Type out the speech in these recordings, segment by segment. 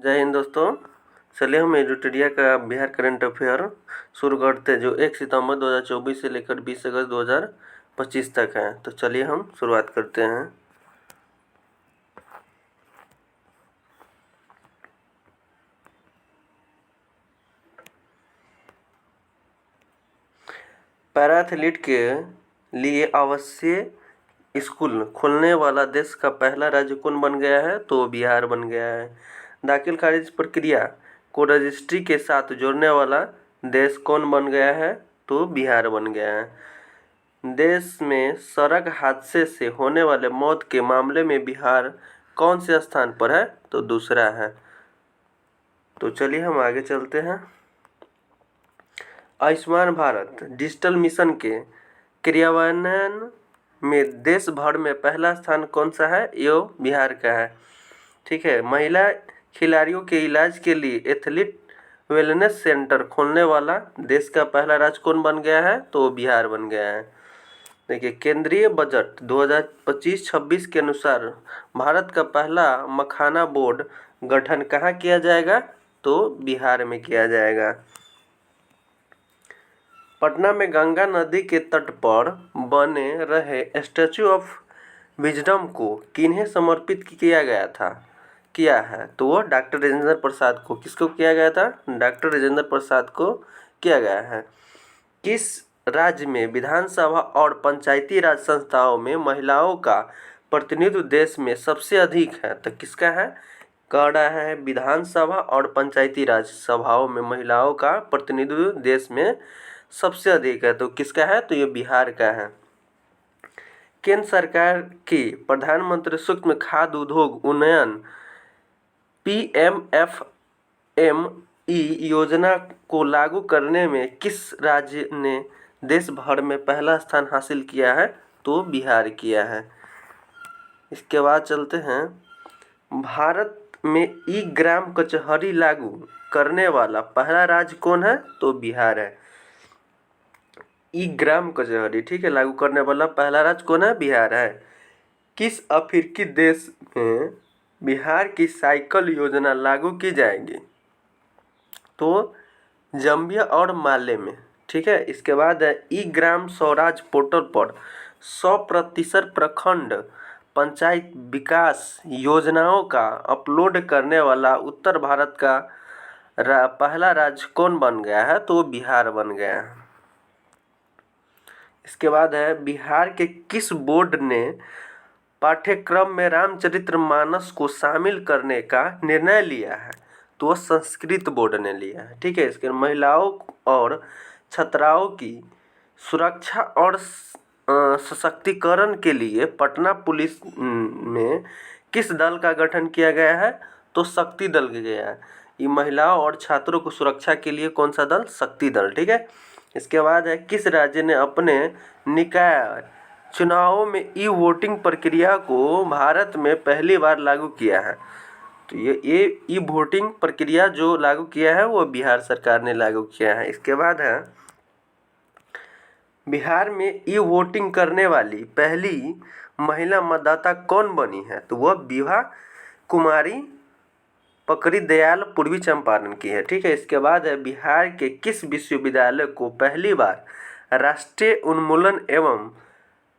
जय हिंद दोस्तों। चलिए हम एडुटेरिया का बिहार करंट अफेयर शुरू करते हैं, जो 1 सितंबर 2024 से लेकर 20 अगस्त 2025 तक है। तो चलिए हम शुरुआत करते हैं। पैरा एथलीट के लिए आवश्यक स्कूल खोलने वाला देश का पहला राज्य कौन बन गया है? तो बिहार बन गया है। दाखिल खारिज प्रक्रिया को रजिस्ट्री के साथ जोड़ने वाला देश कौन बन गया है? तो बिहार बन गया है। देश में सड़क हादसे से होने वाले मौत के मामले में बिहार कौन से स्थान पर है? तो दूसरा है। तो चलिए हम आगे चलते हैं। आयुष्मान भारत डिजिटल मिशन के क्रियान्वयन में देश भर में पहला स्थान कौन सा है? यो बिहार का है। ठीक है। महिला खिलाड़ियों के इलाज के लिए एथलीट वेलनेस सेंटर खोलने वाला देश का पहला राज्य कौन बन गया है? तो बिहार बन गया है। देखिए, केंद्रीय बजट 2025-26 के अनुसार भारत का पहला मखाना बोर्ड गठन कहाँ किया जाएगा? तो बिहार में किया जाएगा। पटना में गंगा नदी के तट पर बने रहे स्टैच्यू ऑफ विजडम को किन्हें समर्पित किया है? तो वो डॉक्टर राजेंद्र प्रसाद को। किसको किया गया था? डॉक्टर राजेंद्र प्रसाद को किया गया है। किस राज्य में विधानसभा और पंचायती राज संस्थाओं में महिलाओं का प्रतिनिधित्व देश में सबसे अधिक है? तो किसका है? कह रहा है विधानसभा और पंचायती राज सभाओं में महिलाओं का प्रतिनिधित्व देश में सबसे अधिक है। तो किसका है? तो ये बिहार का है। केंद्र सरकार की प्रधानमंत्री सूक्ष्म खाद्य उद्योग उन्नयन PMFME योजना को लागू करने में किस राज्य ने देश भर में पहला स्थान हासिल किया है? तो बिहार किया है। इसके बाद चलते हैं। भारत में ई ग्राम कचहरी लागू करने वाला पहला राज्य कौन है? तो बिहार है। ई ग्राम कचहरी, ठीक है, लागू करने वाला पहला राज्य कौन है? बिहार है। किस अफ्रीकी देश में बिहार की साइकिल योजना लागू की जाएगी? तो जाम्बिया और माले में। ठीक है। इसके बाद है ई ग्राम स्वराज पोर्टल पर 100% प्रखंड पंचायत विकास योजनाओं का अपलोड करने वाला उत्तर भारत का पहला राज्य कौन बन गया है? तो बिहार बन गया है। इसके बाद है बिहार के किस बोर्ड ने पाठ्यक्रम में रामचरितमानस को शामिल करने का निर्णय लिया है? तो संस्कृत बोर्ड ने लिया है। ठीक है। इसके महिलाओं और छात्राओं की सुरक्षा और सशक्तिकरण के लिए पटना पुलिस में किस दल का गठन किया गया है? तो शक्ति दल किया गया है। ये महिलाओं और छात्रों को सुरक्षा के लिए कौन सा दल? शक्ति दल। ठीक है। इसके बाद है किस राज्य ने अपने निकाय चुनावों में ई वोटिंग प्रक्रिया को भारत में पहली बार लागू किया है? तो ये ई वोटिंग प्रक्रिया जो लागू किया है वो बिहार सरकार ने लागू किया है। इसके बाद है बिहार में ई वोटिंग करने वाली पहली महिला मतदाता कौन बनी है? तो वह विभा कुमारी पकड़ी दयाल पूर्वी चंपारण की है। ठीक है। इसके बाद है बिहार के किस विश्वविद्यालय को पहली बार राष्ट्रीय उन्मूलन एवं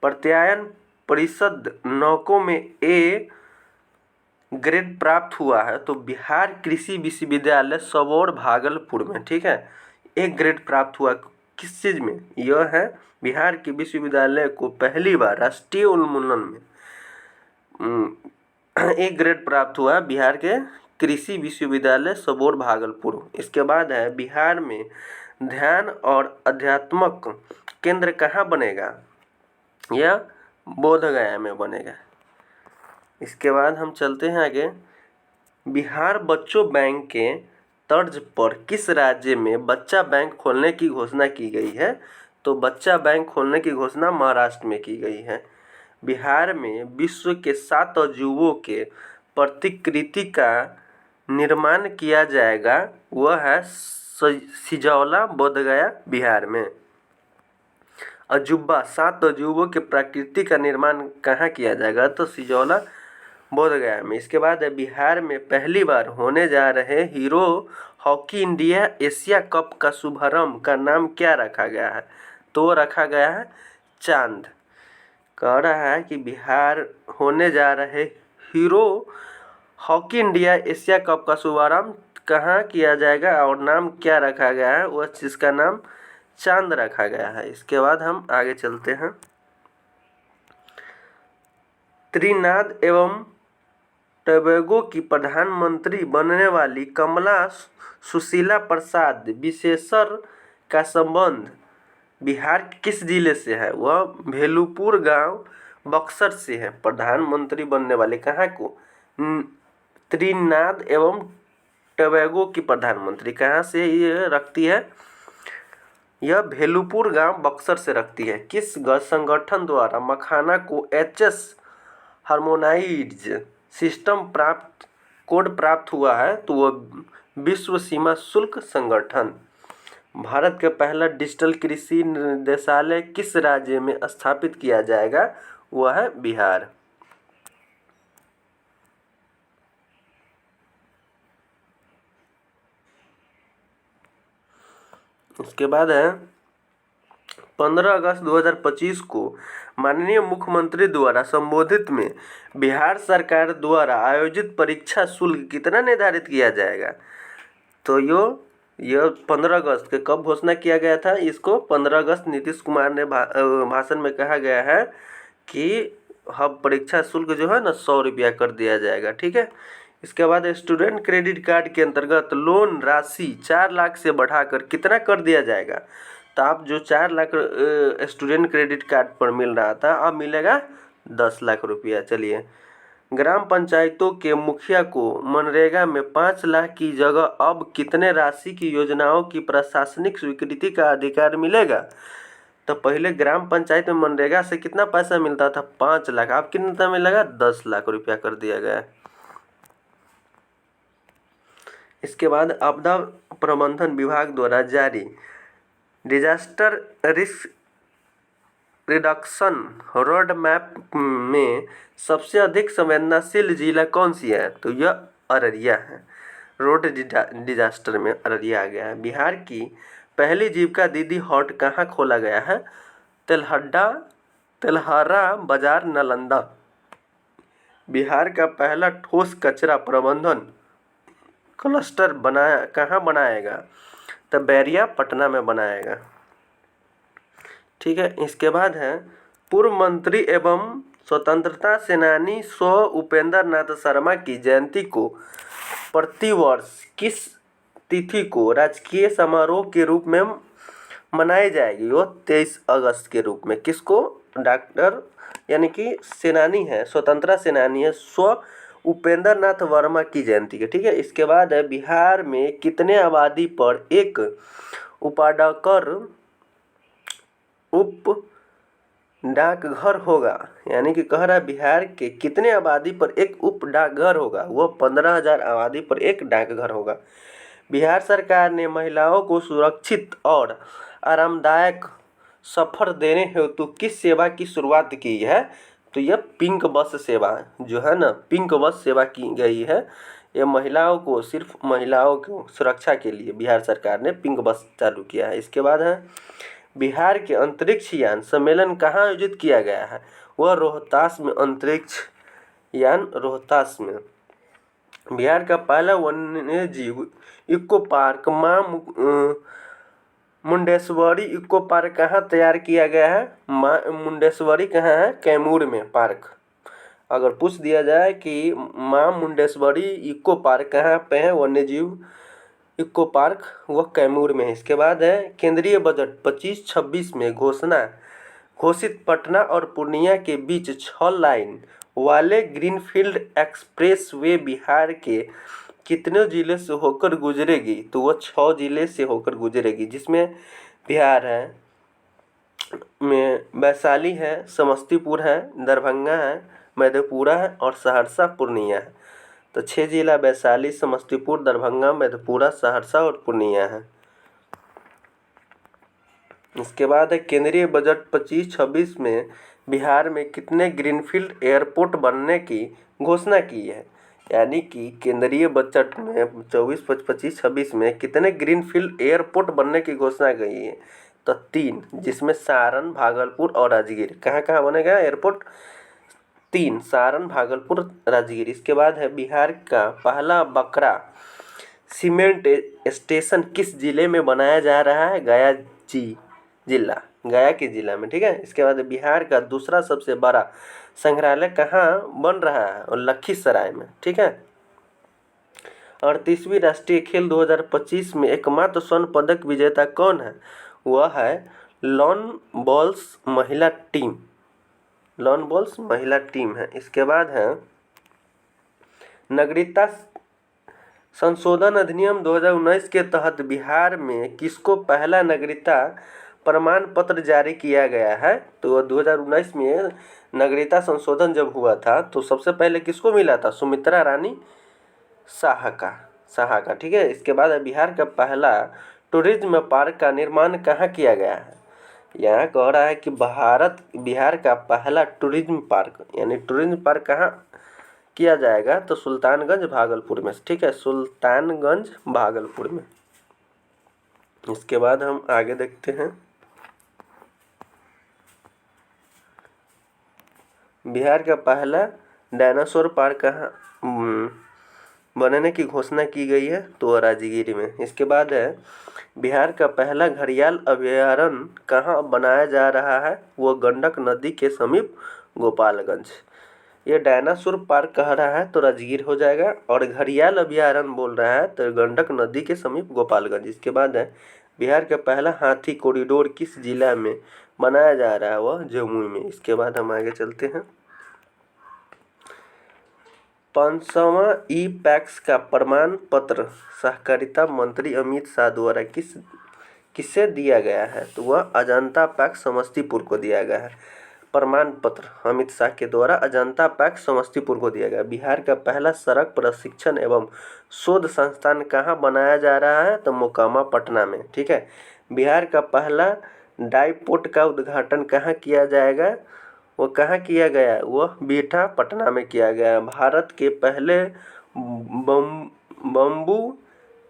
प्रत्यायन परिषद नौकों में ए ग्रेड प्राप्त हुआ है? तो बिहार कृषि विश्वविद्यालय सबौर भागलपुर में। ठीक है। ए ग्रेड प्राप्त हुआ किस चीज़ में? यह है बिहार के विश्वविद्यालय को पहली बार राष्ट्रीय उन्मूलन में ए ग्रेड प्राप्त हुआ बिहार के कृषि विश्वविद्यालय सबौर भागलपुर। इसके बाद है बिहार में ध्यान और अध्यात्मक केंद्र कहाँ बनेगा? यह बोधगया में बनेगा। इसके बाद हम चलते हैं आगे। बिहार बच्चों बैंक के तर्ज पर किस राज्य में बच्चा बैंक खोलने की घोषणा की गई है? तो बच्चा बैंक खोलने की घोषणा महाराष्ट्र में की गई है। बिहार में विश्व के 7 अजूबों के प्रतिकृति का निर्माण किया जाएगा, वह है सिजौला बोधगया बिहार में। अजूबा 7 अजूबों के प्रकृति का निर्माण कहाँ किया जाएगा? तो सिजौला बोधगया में। इसके बाद है बिहार में पहली बार होने जा रहे hero hockey India Asia cup का शुभारंभ का नाम क्या रखा गया है? तो रखा गया है चांद। कह रहा है कि बिहार होने जा रहे hero hockey India Asia cup का शुभारंभ कहाँ किया जाएगा और नाम क्या रखा गया है? वह चीज़ का नाम चांद रखा गया है। इसके बाद हम आगे चलते हैं। त्रिनाद एवं टोबैगो की प्रधानमंत्री बनने वाली कमला सुशीला प्रसाद विशेषर का संबंध बिहार के किस जिले से है? वह भेलुपुर गांव बक्सर से है। प्रधानमंत्री बनने वाले कहाँ को? त्रिनाद एवं टोबैगो की प्रधानमंत्री कहाँ से ये रखती है? यह भेलुपुर गांव बक्सर से रखती है। किस संगठन द्वारा मखाना को HS हार्मोनाइज्ड सिस्टम कोड प्राप्त हुआ है? तो वह विश्व सीमा शुल्क संगठन। भारत का पहला डिजिटल कृषि निदेशालय किस राज्य में स्थापित किया जाएगा? वह है बिहार। उसके बाद है 15 अगस्त 2025 को माननीय मुख्यमंत्री द्वारा संबोधित में बिहार सरकार द्वारा आयोजित परीक्षा शुल्क कितना निर्धारित किया जाएगा? तो यह 15 अगस्त के कब घोषणा किया गया था? इसको 15 अगस्त नीतीश कुमार ने भाषण में कहा गया है कि अब परीक्षा शुल्क जो है ना 100 रुपया कर दिया जाएगा। ठीक है। इसके बाद स्टूडेंट क्रेडिट कार्ड के अंतर्गत लोन राशि 4 लाख से बढ़ाकर कितना कर दिया जाएगा? तो आप जो 4 लाख स्टूडेंट क्रेडिट कार्ड पर मिल रहा था अब मिलेगा 10 लाख रुपया। चलिए, ग्राम पंचायतों के मुखिया को मनरेगा में 5 लाख की जगह अब कितने राशि की योजनाओं की प्रशासनिक स्वीकृति का अधिकार मिलेगा? तो पहले ग्राम पंचायत में मनरेगा से कितना पैसा मिलता था? 5 लाख। अब कितना मिलेगा? 10 लाख रुपया कर दिया गया। इसके बाद आपदा प्रबंधन विभाग द्वारा जारी disaster risk reduction road map में सबसे अधिक संवेदनशील जिला कौन सी है? तो यह अररिया है। रोड डिजास्टर में अररिया आ गया है। बिहार की पहली जीविका दीदी हॉट कहाँ खोला गया है? तेल्हारा बाजार नालंदा। बिहार का पहला ठोस कचरा प्रबंधन क्लस्टर कहाँ बनाएगा? तो बैरिया पटना में बनाएगा। ठीक है। इसके बाद है पूर्व मंत्री एवं स्वतंत्रता सेनानी स्व उपेंद्र नाथ शर्मा की जयंती को प्रतिवर्ष किस तिथि को राजकीय समारोह के रूप में मनाई जाएगी? वो 23 अगस्त के रूप में। किसको? डॉक्टर यानी कि सेनानी है, स्वतंत्रता सेनानी है स्व उपेंद्र नाथ वर्मा की जयंती के। ठीक है। इसके बाद है बिहार में कितने आबादी पर एक उप डाकघर होगा? यानी कि कह रहा है बिहार के कितने आबादी पर एक उप डाकघर होगा? वो 15,000 आबादी पर एक डाकघर होगा। बिहार सरकार ने महिलाओं को सुरक्षित और आरामदायक सफ़र देने हेतु किस सेवा की शुरुआत की है? तो यह पिंक बस सेवा जो है ना, पिंक बस सेवा की गई है। यह महिलाओं को, सिर्फ महिलाओं को सुरक्षा के लिए बिहार सरकार ने पिंक बस चालू किया है। इसके बाद है बिहार के अंतरिक्ष यान सम्मेलन कहाँ आयोजित किया गया है? वह रोहतास में, अंतरिक्ष यान रोहतास में। बिहार का पहला वन्य जीव इको पार्क माँ मुंडेश्वरी इको पार्क कहाँ तैयार किया गया है? माँ मुंडेश्वरी कहाँ है? कैमूर में पार्क। अगर पूछ दिया जाए कि माँ मुंडेश्वरी इको पार्क कहाँ पे है, वन्यजीव इको पार्क, वह कैमूर में है। इसके बाद है केंद्रीय बजट 25-26 में घोषित पटना और पूर्णिया के बीच 6 लाइन वाले ग्रीनफील्ड एक्सप्रेस वे बिहार के कितने जिले से होकर गुजरेगी? तो वह 6 जिले से होकर गुजरेगी, जिसमें बिहार है में वैशाली है, समस्तीपुर है, दरभंगा है, मधेपुरा है और सहरसा पूर्णिया है। तो 6 जिला वैशाली, समस्तीपुर, दरभंगा, मधेपुरा, सहरसा और पूर्णिया है। इसके बाद है केंद्रीय बजट 25-26 में बिहार में कितने ग्रीनफील्ड एयरपोर्ट बनने की घोषणा की है? यानी कि केंद्रीय बजट में 24, 25, 26 में कितने ग्रीनफील्ड एयरपोर्ट बनने की घोषणा की है? तो 3, जिसमें सारण, भागलपुर और राजगीर। कहाँ कहाँ बनेगा एयरपोर्ट? 3, सारण, भागलपुर, राजगीर। इसके बाद है बिहार का पहला बकरा सीमेंट स्टेशन किस जिले में बनाया जा रहा है? गया के जिला में, ठीक है। इसके बाद बिहार का दूसरा सबसे बड़ा संग्रहालय कहाँ बन रहा है? और लखीसराय में, ठीक है। 38वीं राष्ट्रीय खेल 2025 में एकमात्र स्वर्ण पदक विजेता कौन है? वह है लॉन बॉल्स महिला टीम। लॉन बॉल्स महिला टीम है। इसके बाद है नागरिकता संशोधन अधिनियम 2019 के तहत बिहार में किसको पहला नागरिकता प्रमाण पत्र जारी किया गया है? तो 2019 में नागरिकता संशोधन जब हुआ था तो सबसे पहले किसको मिला था? सुमित्रा रानी शाह का, ठीक है। इसके बाद बिहार का पहला टूरिज्म पार्क का निर्माण कहाँ किया गया है? यहाँ कह रहा है कि बिहार का पहला टूरिज्म पार्क, यानी टूरिज्म पार्क कहाँ किया जाएगा? तो सुल्तानगंज, भागलपुर में, ठीक है। सुल्तानगंज, भागलपुर में। इसके बाद हम आगे देखते हैं। बिहार का पहला डायनासोर पार्क कहाँ बनने की घोषणा की गई है? तो राजगीर में। इसके बाद है बिहार का पहला घड़ियाल अभयारण्य कहाँ बनाया जा रहा है? वो गंडक नदी के समीप गोपालगंज। ये डायनासोर पार्क कह रहा है तो राजगीर हो जाएगा, और घड़ियाल अभयारण्य बोल रहा है तो गंडक नदी के समीप गोपालगंज। इसके बाद है बिहार का पहला हाथी कॉरिडोर किस जिला में बनाया जा रहा है? वह जमुई में। इसके बाद हम आगे चलते हैं। 5वां ई पैक्स का प्रमाण पत्र सहकारिता मंत्री अमित शाह द्वारा किसे दिया गया है? तो वह अजंता पैक्स समस्तीपुर को दिया गया है। प्रमाण पत्र अमित शाह के द्वारा अजंता पैक्स समस्तीपुर को दिया गया। बिहार का पहला सड़क प्रशिक्षण एवं शोध संस्थान कहाँ बनाया जा रहा है? तो मोकामा, पटना में, ठीक है। बिहार का पहला डाईपोर्ट का उद्घाटन कहाँ किया जाएगा? वो कहाँ किया गया? वह बिहटा, पटना में किया गया। भारत के पहले बम्बू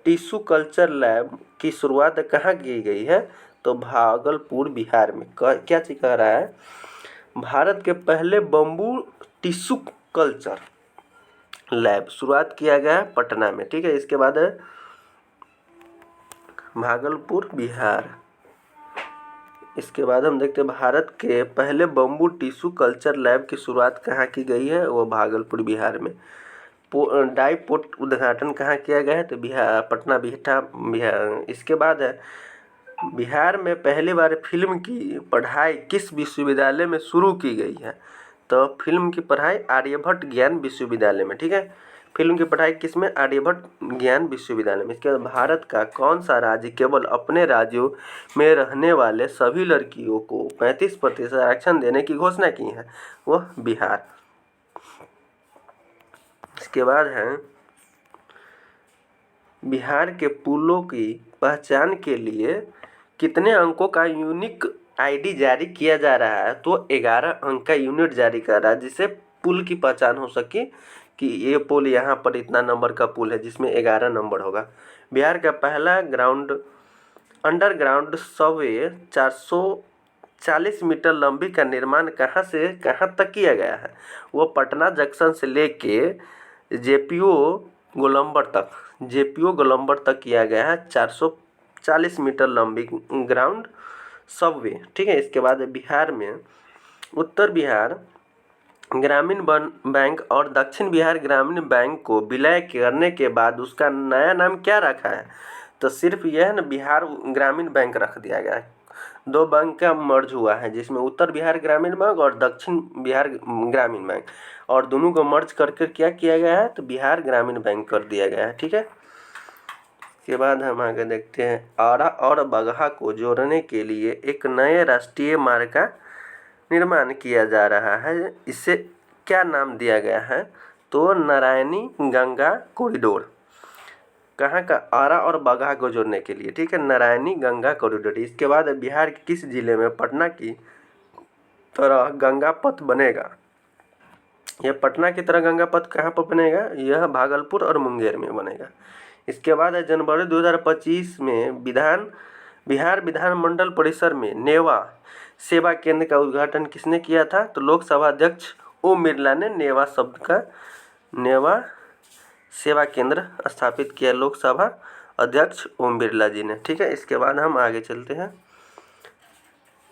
टिश्यू कल्चर लैब की शुरुआत कहाँ की गई है? तो भागलपुर, बिहार में। क्या चीज कह रहा है? भारत के पहले बम्बू टिश्यू कल्चर लैब शुरुआत किया गया है पटना में, ठीक है। इसके बाद है भागलपुर, बिहार। इसके बाद हम देखते हैं भारत के पहले बम्बू टिश्यू कल्चर लैब की शुरुआत कहाँ की गई है? वो भागलपुर, बिहार में। डाईपोर्ट उद्घाटन कहाँ किया गया है? तो बिहार, पटना, बिहटा, बिहार। इसके बाद है बिहार में पहली बार फिल्म की पढ़ाई किस विश्वविद्यालय में शुरू की गई है? तो फिल्म की पढ़ाई आर्यभट्ट ज्ञान विश्वविद्यालय में, ठीक है। फिल्म की पढ़ाई किसमें? आर्यभट्ट ज्ञान विश्वविद्यालय में। इसके बाद भारत का कौन सा राज्य केवल अपने राज्यों में रहने वाले सभी लड़कियों को 35% आरक्षण देने की घोषणा की है? वह बिहार। इसके बाद है बिहार के पुलों की पहचान के लिए कितने अंकों का यूनिक आईडी जारी किया जा रहा है? तो 11 अंक का यूनिट जारी कर रहा है, जिससे पुल की पहचान हो सके कि ये पुल यहाँ पर इतना नंबर का पुल है, जिसमें 11 नंबर होगा। बिहार का पहला अंडरग्राउंड सबवे 440 मीटर लंबी का निर्माण कहाँ से कहाँ तक किया गया है? वो पटना जंक्शन से लेके जेपीओ गोलंबर तक किया गया है। 440 मीटर लंबी ग्राउंड सबवे, ठीक है। इसके बाद बिहार में उत्तर बिहार ग्रामीण बैंक और दक्षिण बिहार ग्रामीण बैंक को विलय करने के बाद उसका नया नाम क्या रखा है? तो सिर्फ यह न बिहार ग्रामीण बैंक रख दिया गया है। 2 बैंक का मर्ज हुआ है, जिसमें उत्तर बिहार ग्रामीण बैंक और दक्षिण बिहार ग्रामीण बैंक, और दोनों को मर्ज करके क्या किया गया है? तो बिहार ग्रामीण बैंक कर दिया गया है, ठीक है। के बाद हम आगे देखते हैं। आरा और बगहा को जोड़ने के लिए एक नए राष्ट्रीय मार्ग का निर्माण किया जा रहा है। इसे क्या नाम दिया गया है? तो नारायणी गंगा कॉरिडोर। कहाँ का? आरा और बगहा को जोड़ने के लिए, ठीक है। नारायणी गंगा कॉरिडोर। इसके बाद बिहार के किस जिले में पटना की तरह गंगा पथ बनेगा। यह पटना की तरह गंगा पथ कहाँ पर बनेगा? यह भागलपुर और मुंगेर में बनेगा। इसके बाद है जनवरी 2025 में बिहार विधानमंडल परिसर में नेवा सेवा केंद्र का उद्घाटन किसने किया था? तो लोकसभा अध्यक्ष ओम बिरला ने नेवा सेवा केंद्र स्थापित किया, लोकसभा अध्यक्ष ओम बिरला जी ने। ठीक है, इसके बाद हम आगे चलते हैं।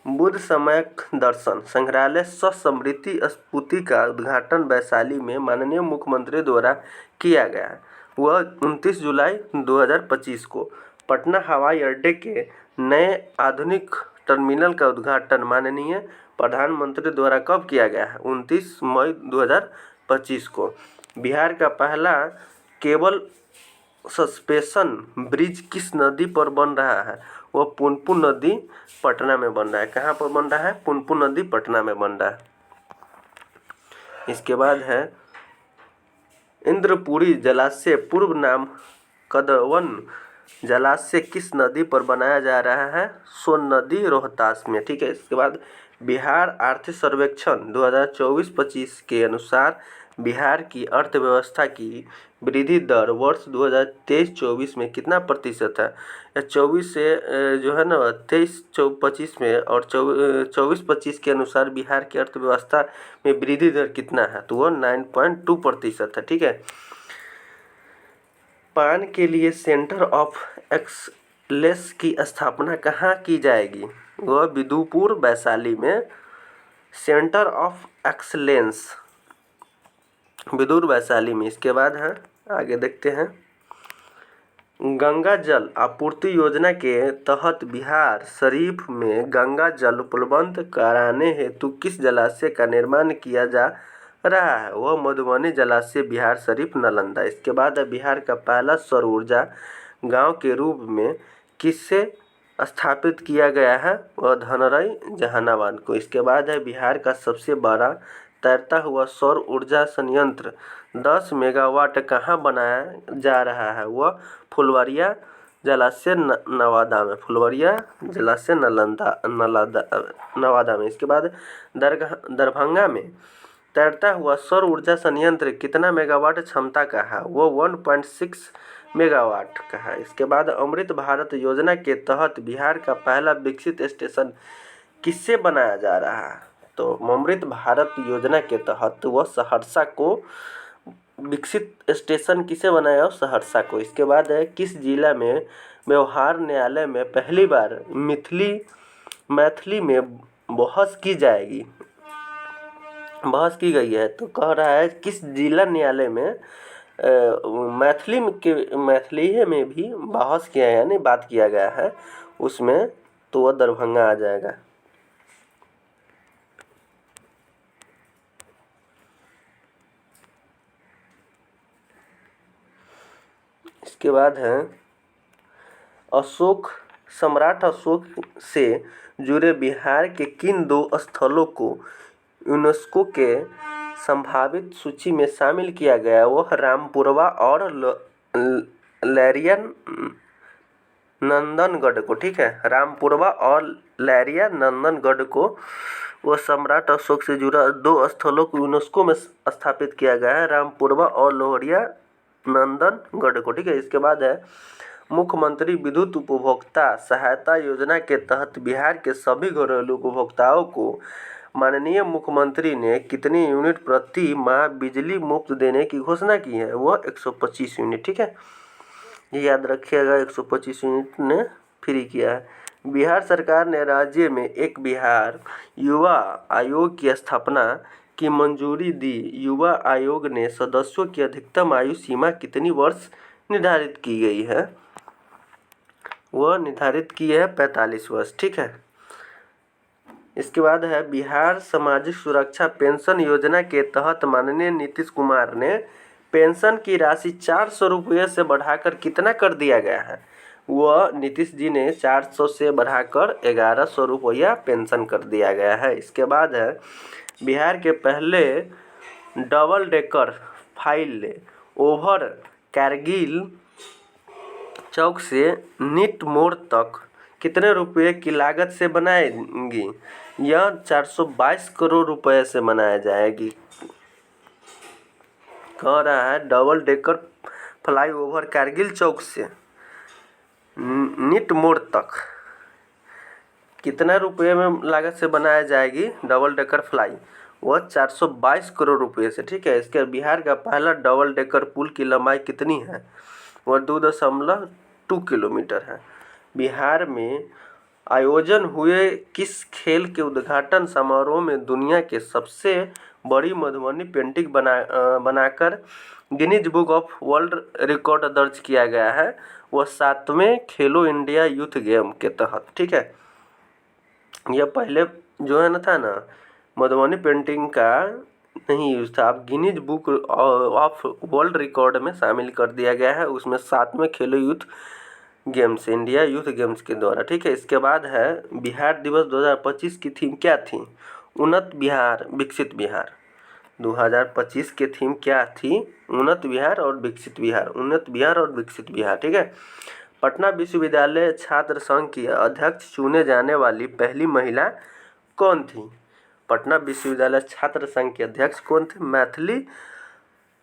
बुद्ध सम्यक दर्शन संग्रहालय सह स्मृति स्फूर्ति का उद्घाटन वैशाली में माननीय मुख्यमंत्री द्वारा किया गया है। वह 29 जुलाई 2025 को पटना हवाई अड्डे के नए आधुनिक टर्मिनल का उद्घाटन माननीय प्रधानमंत्री द्वारा कब किया गया है? 29 मई 2025 को। बिहार का पहला केबल सस्पेंशन ब्रिज किस नदी पर बन रहा है? वह पुनपुन नदी पटना में बन रहा है। कहाँ पर बन रहा है? पुनपुन नदी पटना में बन रहा है। इसके बाद है इंद्रपुरी जलाशय पूर्व नाम कदवन जलाशय किस नदी पर बनाया जा रहा है? सोन नदी रोहतास में। ठीक है, इसके बाद बिहार आर्थिक सर्वेक्षण 2024-25 के अनुसार बिहार की अर्थव्यवस्था की वृद्धि दर वर्ष 2023-24 में कितना प्रतिशत है? या 24 से जो है ना 23-25 में और 24-25 के अनुसार बिहार की अर्थव्यवस्था में वृद्धि दर कितना है? तो वह 9.2% है। ठीक है, पान के लिए सेंटर ऑफ एक्सलेंस की स्थापना कहाँ की जाएगी? वह बिदुपुर वैशाली में centre of excellence Vidur Vaishali में। इसके बाद है आगे देखते हैं। गंगा जल आपूर्ति योजना के तहत बिहार शरीफ में गंगा जल उपलब्ध कराने हेतु किस जलाशय का निर्माण किया जा रहा है? वह मधुबनी जलाशय बिहार शरीफ नालंदा। इसके बाद है बिहार का पहला सौर ऊर्जा गांव के रूप में किससे स्थापित किया गया है? वह धनरई जहानाबाद को। इसके बाद है बिहार का सबसे बड़ा तैरता हुआ सौर ऊर्जा संयंत्र 10 मेगावाट कहाँ बनाया जा रहा है? वह फुलवरिया जलाशय नवादा में। फुलवरिया जलाशय नवादा में। इसके बाद दरभंगा में तैरता हुआ सौर ऊर्जा संयंत्र कितना मेगावाट क्षमता का है? वो 1.6 मेगावाट का है। इसके बाद अमृत भारत योजना के तहत बिहार का पहला विकसित स्टेशन किससे बनाया जा रहा है? तो अमृत भारत योजना के तहत वह सहरसा को विकसित स्टेशन किसे बनाया? सहरसा को। इसके बाद है किस जिला में व्यवहार न्यायालय में पहली बार मैथिली में बहस की जाएगी? बहस की गई है। तो कह रहा है किस जिला न्यायालय में मैथिली में भी बहस किया है, यानी बात किया गया है उसमें, तो वह दरभंगा आ जाएगा। इसके बाद है सम्राट अशोक से जुड़े बिहार के किन 2 स्थलों को यूनेस्को के संभावित सूची में शामिल किया गया? वह रामपुरवा और लैरिया नंदनगढ़ को। ठीक है, रामपुरवा और लैरिया नंदनगढ़ को वह सम्राट अशोक से जुड़ा 2 स्थलों को यूनेस्को में स्थापित किया गया है, रामपुरवा और लोहरिया नंदनगढ़ को। ठीक है, इसके बाद है मुख्यमंत्री विद्युत उपभोक्ता सहायता योजना के तहत बिहार के सभी घरेलू उपभोक्ताओं को माननीय मुख्यमंत्री ने कितनी यूनिट प्रति माह बिजली मुफ्त देने की घोषणा की है? वह 125 यूनिट। ठीक है, ये याद रखिएगा, 125 यूनिट ने फ्री किया है। बिहार सरकार ने राज्य में एक बिहार युवा आयोग की स्थापना की मंजूरी दी। युवा आयोग ने सदस्यों की अधिकतम आयु सीमा कितनी वर्ष निर्धारित की गई है? वह निर्धारित की है 45 वर्ष। ठीक है, इसके बाद है बिहार सामाजिक सुरक्षा पेंशन योजना के तहत माननीय नीतीश कुमार ने पेंशन की राशि 400 रुपये से बढ़ाकर कितना कर दिया गया है? वह नीतीश जी ने 400 से बढ़ाकर 1100 रुपया पेंशन कर दिया गया है। इसके बाद है बिहार के पहले double decker flyover Kargil चौक से नीट मोड़ तक कितने रुपए की लागत से बनाएगी? यह 422 करोड़ रुपए से बनाया जाएगी। कह रहा है डबल डेकर फ्लाईओवर कारगिल चौक से निट मोड़ तक कितना रुपए में लागत से बनाया जाएगी डबल डेकर फ्लाई? वह 422 करोड़ रुपए से। ठीक है। इसके बिहार का पहला डबल डेकर पुल की लंबाई कितनी है? वह 2.2 किलोमीटर है। बिहार में आयोजन हुए किस खेल के उद्घाटन समारोह में दुनिया के सबसे बड़ी मधुबनी पेंटिंग बनाकर Guinness book of world record दर्ज किया गया है? वह 7वें खेलो इंडिया यूथ गेम के तहत। ठीक है। यह पहले जो है ना था ना मधुबनी पेंटिंग का नहीं यूज था, अब Guinness book of world record में शामिल कर दिया गया है। उसमें 7वें खेलो youth games, India youth games के द्वारा। ठीक है। इसके बाद है बिहार दिवस 2025 की थीम क्या थी? उन्नत बिहार विकसित बिहार। 2025 के थीम क्या थी? उन्नत बिहार और विकसित बिहार। उन्नत बिहार और विकसित बिहार। ठीक है। पटना विश्वविद्यालय छात्र संघ की अध्यक्ष चुने जाने वाली पहली महिला कौन थी? पटना विश्वविद्यालय छात्र संघ के अध्यक्ष कौन थे? मैथिली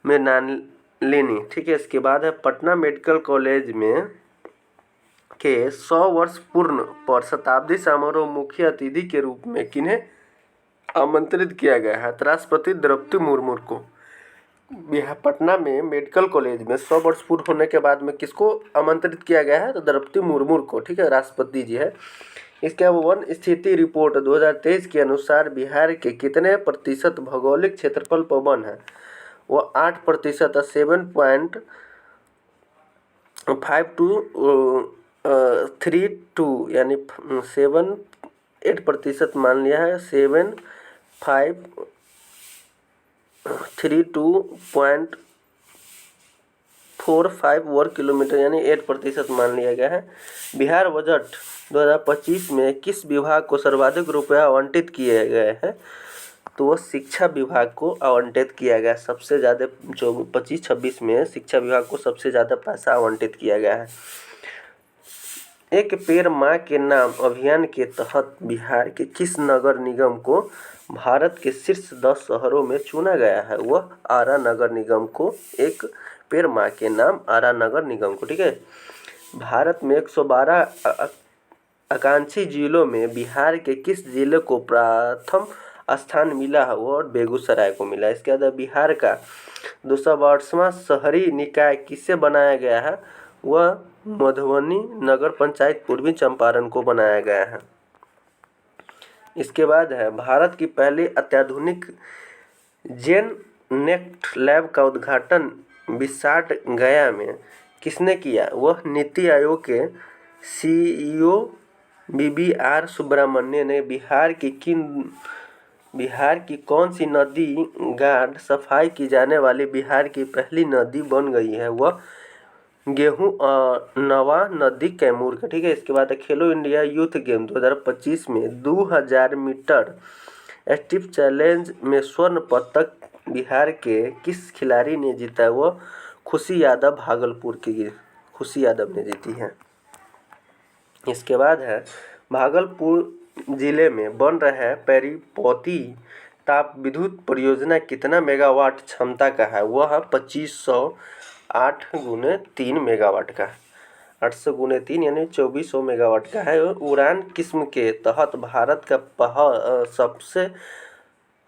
मृणालिनी। ठीक है। इसके बाद है पटना मेडिकल कॉलेज में के 100 वर्ष पूर्ण पर शताब्दी समारोह मुख्य अतिथि के रूप में किन्हें आमंत्रित किया गया है? राष्ट्रपति द्रौपदी मुर्मू को। पटना में मेडिकल कॉलेज में 100 वर्ष पूर्ण होने के बाद में किसको आमंत्रित किया गया है? तो द्रौपदी मुर्मू को। ठीक है। राष्ट्रपति जी है। इसके अब वन स्थिति रिपोर्ट 2023 के अनुसार बिहार के कितने प्रतिशत भौगोलिक क्षेत्रफल पर वन है? वो 8% 7.5232 यानी 8% मान लिया है। 7532.45 वर्ग किलोमीटर यानी 8% मान लिया गया है। बिहार बजट 2025 में किस विभाग को सर्वाधिक रुपया आवंटित किए गए हैं? तो वह शिक्षा विभाग को आवंटित किया गया। सबसे ज़्यादा जो 25-26 में शिक्षा विभाग को सबसे ज़्यादा पैसा आवंटित किया गया है। एक पेड़ माँ के नाम अभियान के तहत बिहार के किस नगर निगम को भारत के शीर्ष 10 शहरों में चुना गया है? वह आरा नगर निगम को। एक पेड़ माँ के नाम आरा नगर निगम को। ठीक है। भारत में 112 आकांक्षी जिलों में बिहार के किस जिले को प्रथम स्थान मिला है? वो बेगूसराय को मिला। इसके बाद बिहार का 222वां शहरी निकाय किससे बनाया गया है? वह मधुबनी नगर पंचायत पूर्वी चंपारण को बनाया गया है। इसके बाद है भारत की पहली अत्याधुनिक जेन नेक्ट लैब का उद्घाटन विसाट गया में किसने किया? वह नीति आयोग के CEO BBR सुब्रमण्यम ने। बिहार की कौन सी नदी घाट सफाई की जाने वाली बिहार की पहली नदी बन गई है? वह गेहूं नवा नदी कैमूर का। ठीक है। इसके बाद खेलो इंडिया यूथ गेम 2025 में 2000 मीटर स्टीप चैलेंज में स्वर्ण पदक बिहार के किस खिलाड़ी ने जीता? वह खुशी यादव भागलपुर की खुशी यादव ने जीती है। इसके बाद है भागलपुर जिले में बन रहा है पेरीपौती ताप विद्युत परियोजना कितना मेगावाट क्षमता का है? वह 2508 × 3 मेगावाट का। 800 × 3 यानी 2400 मेगावाट का है। उड़ान किस्म के तहत भारत का सबसे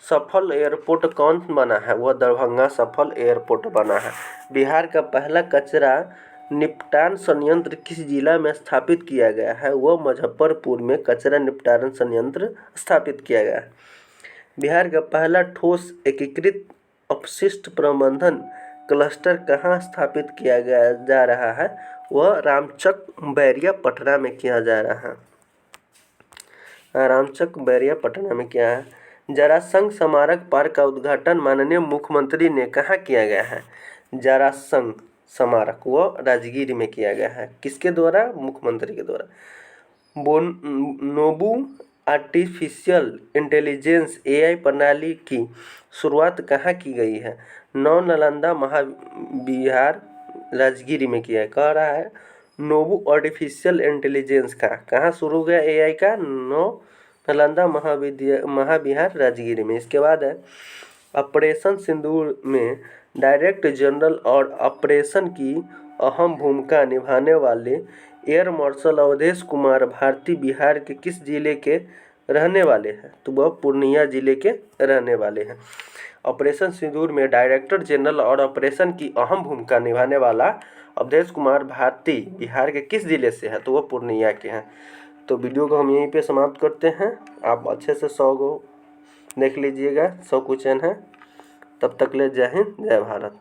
सफल एयरपोर्ट कौन बना है? वह दरभंगा सफल एयरपोर्ट बना है। बिहार का पहला कचरा निपटान संयंत्र किस जिला में स्थापित किया गया है? वह मुजफ्फरपुर में कचरा निपटान संयंत्र स्थापित किया गया है। बिहार का पहला ठोस एकीकृत अपशिष्ट प्रबंधन क्लस्टर कहाँ स्थापित किया जा रहा है? वह रामचक बैरिया पटना में किया जा रहा है। रामचक बैरिया पटना में किया है। जरासंघ स्मारक पार्क का उद्घाटन माननीय मुख्यमंत्री ने कहाँ किया गया है? जरासंघ स्मारक वो राजगीर में किया गया है। किसके द्वारा? मुख्यमंत्री के द्वारा। बोनोबू आर्टिफिशियल इंटेलिजेंस AI प्रणाली की शुरुआत कहाँ की गई है? नालंदा महाविहार राजगीर में किया है। कह रहा है नोबू आर्टिफिशियल इंटेलिजेंस का कहाँ शुरू हो गया एआई का? नालंदा महाविहार राजगीर में। इसके बाद है ऑपरेशन सिंदूर में डायरेक्टर जनरल और ऑपरेशन की अहम भूमिका निभाने वाले एयर मार्शल अवधेश कुमार भारती बिहार के किस जिले के रहने वाले हैं? तो वह पूर्णिया जिले के रहने वाले हैं। ऑपरेशन सिंदूर में डायरेक्टर जनरल और ऑपरेशन की अहम भूमिका निभाने वाला अवधेश कुमार भारती बिहार के किस जिले से है? तो वह पूर्णिया के हैं। तो वीडियो को हम यहीं पे समाप्त करते हैं। आप अच्छे से 100 को देख लीजिएगा, 100 क्वेश्चन है। तब तक ले जय हिंद, जय भारत।